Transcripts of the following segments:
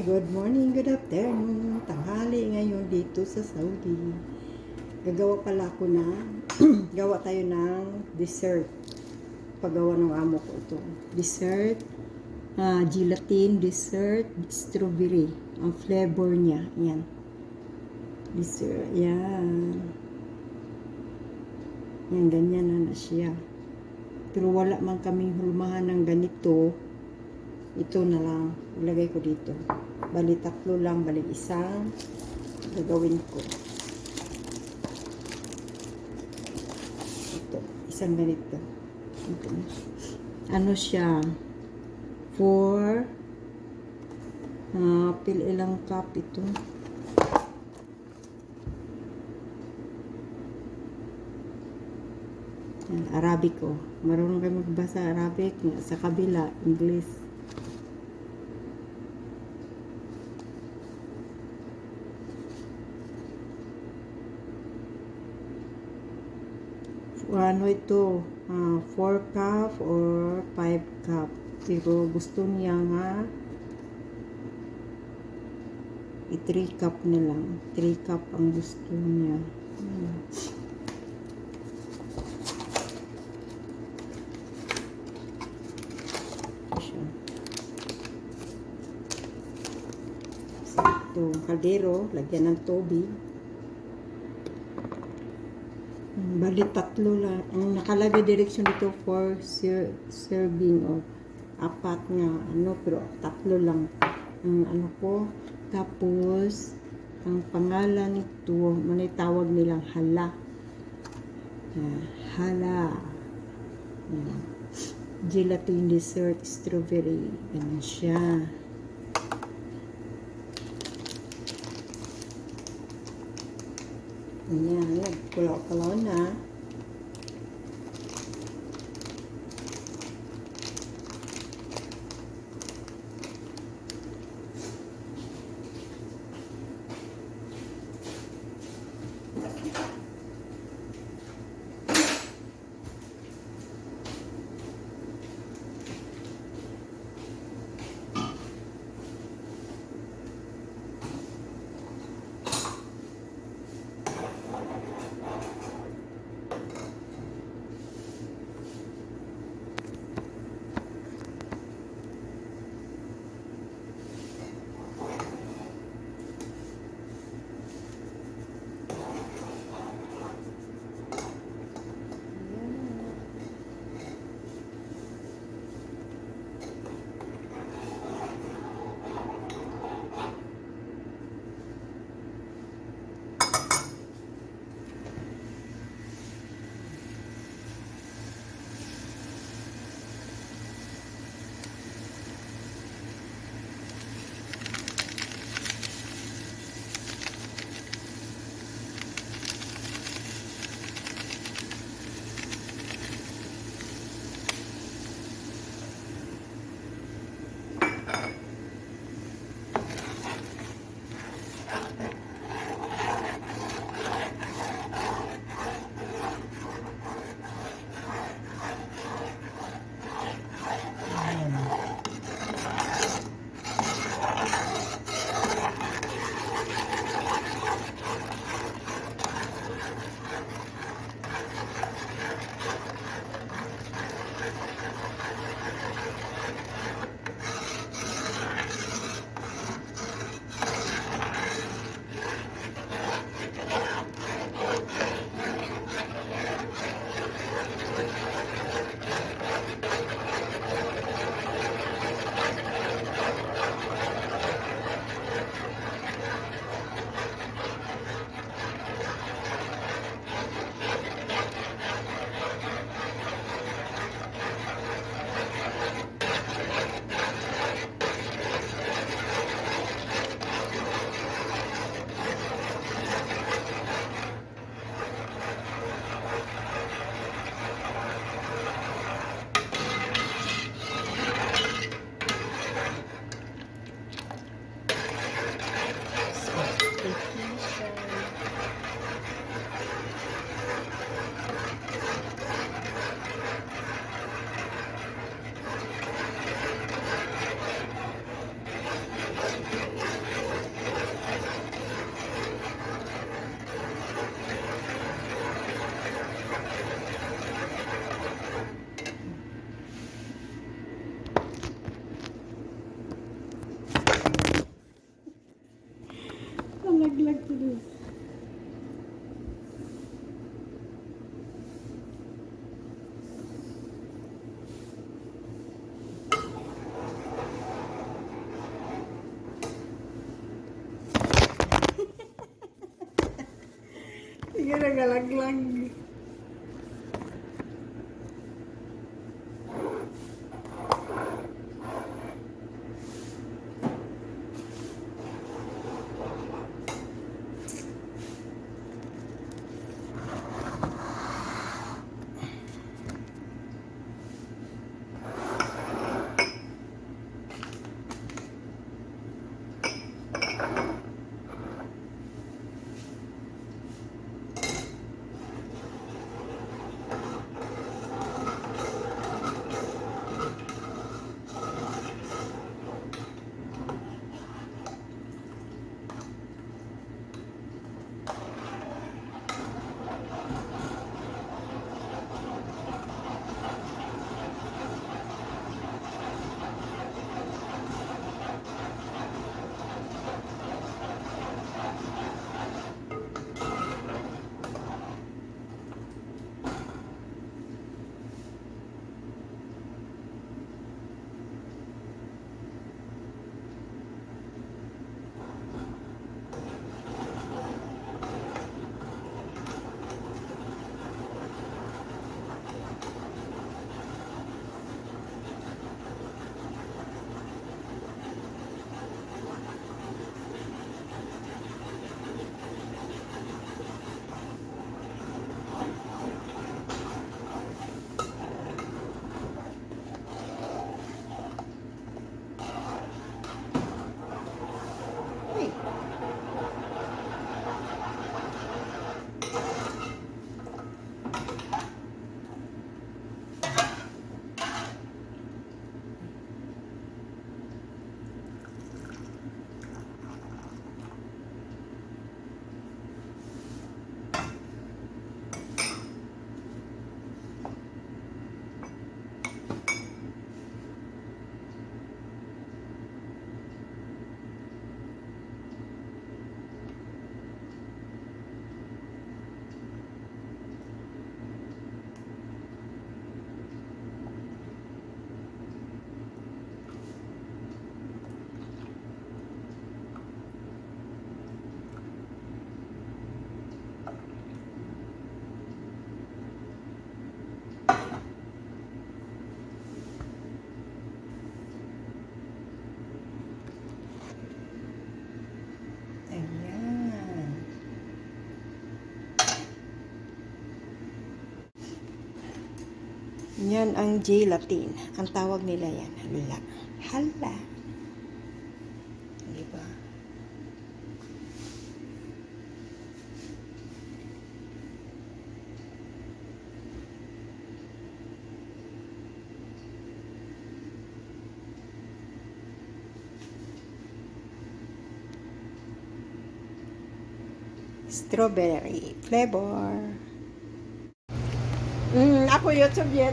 Good morning, good afternoon. Tanghali ngayon dito sa Saudi. Gagawa pala ako na, gawa tayo ng dessert. Paggawa ng amo ko ito. Dessert, gelatin dessert, strawberry. Ang flavor niya, yan. Dessert, yan. Yan, ganyan na siya. Pero wala man kaming hulmahan ng ganito. Ito na lang, ilagay ko dito. Bali tatlo lang, bali isang gagawin ko. Ito, isang ganito. Ito. Ano siya? 4 ilang cup ito? Arabic ko. Marunong kayo magbasa Arabic, sa kabila English. Ano ito, 4 cup or 5 cup. Pero gusto niya nga 3 cup na lang. 3 cup ang gusto niya. So, ito, kaldero, lagyan ng tubig. Bali tatlo lang. Ang nakalagay direksyon dito for serving of 4 nga ano, pero tatlo lang ang ano ko. Tapos ang pangalan nito, manay tawag nilang hala. Hala. Gelatin dessert strawberry. Ganun siya. Ayan, nagkulaw-kulaw na. nagtuloy. Sige, nagalaglag. Yan ang gelatin. Ang tawag nila yan. Hala. Hala. Diba? Strawberry flavor. Ako YouTube yan.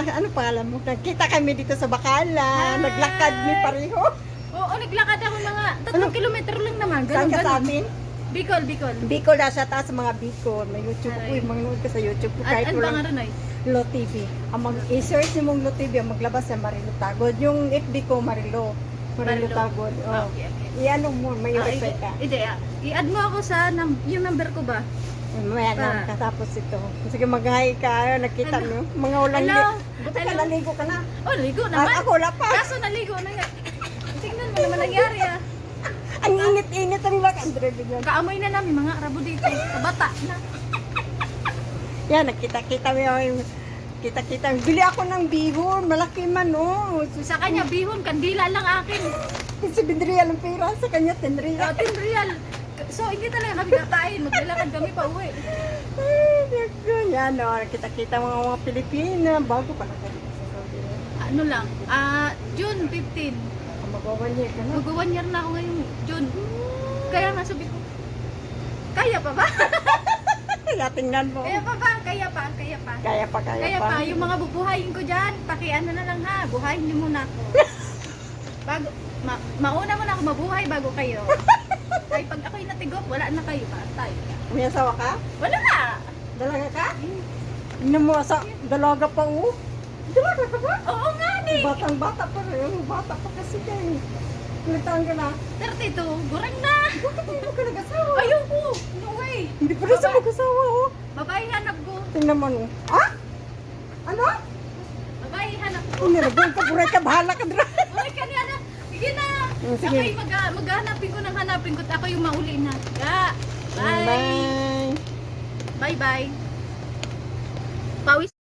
Ano pangalan mo? Nagkita kami dito sa Bakalan. Naglakad ni pareho. Oo, naglakad ako mga 3 kilometro lang naman. Saan ka sa amin? Bicol. Bicol na siya, taas sa mga Bicol. May YouTube ko, yung mga ka sa YouTube ko. Kahit Ano walang bang ano, Noy? Lo TV. Ang i-search niyo mong Lo TV, ang maglabas sa Marilo Tagod. Yung FB ko, Marilo Tagod. Oh. Okay. I-ano mo, may website ka. Hindi, i-add mo ako sa yung number ko ba? Mamaya na, katapos ito. Sige, mag-hi ka. Nakita mo. Mga ulang Hello? Buti ka, naligo ka na. Oh, ligo naman. Ako wala pa. Kaso naligo na nga. Tingnan mo naman nangyari ah. Ang init-init ang lakad. Kaamoy na namin mga arabo dito. Kabata na. Yan, nakita-kita mo yung kita-kita. Bili ako ng bihon. Malaki man, oh. Sa kanya, bihon, kandila lang akin. Si Bidrial ang pera. Sa kanya, 10 real. 10 real. So, hindi talaga kami kakain. Maglalakad kami pa uwi. Ay, Diyo. Yan, oh. Kita-kita mga Pilipina. Bago pa na kayo sa Saudi. Ano lang, June 15. Mag-1 year ka na. Mag-1 year na ako ngayong June. Kaya nga sabi ko, kaya pa ba? Tingnan mo. Kaya pa ba? Kaya pa. Kaya pa. Yung mga bubuhayin ko dyan, pakiano na lang ha, buhayin niyo muna ako. Bago, mauna mo na ako mabuhay bago kayo. Kaya pag ako'y natigop, wala na kayo. Patay. May asawa ka? Wala na! Dalaga ka? Ina mo sa dalaga pa oh. Dalaga ka ba? Oo nga ni! Batang bata pa rin. Bata pa kasi kayo. Kulitaan ka na. 32, gurang na! Bakit hindi mo ka nag-asawa? Ayoko! No way! Hindi pa rin sa mag-asawa oh. Babae hanap ko. Tingnan mo no. Ah? Ano? Babae hanap ko. Inilagyan ka, buray ka, bahala ka dra. Uy, kanya na! Sige na! Sige. Ako'y maghanapin ko ng hanapin ko at ako yung mauli na. Ya! Bye! Bye. Bye-bye! Pawis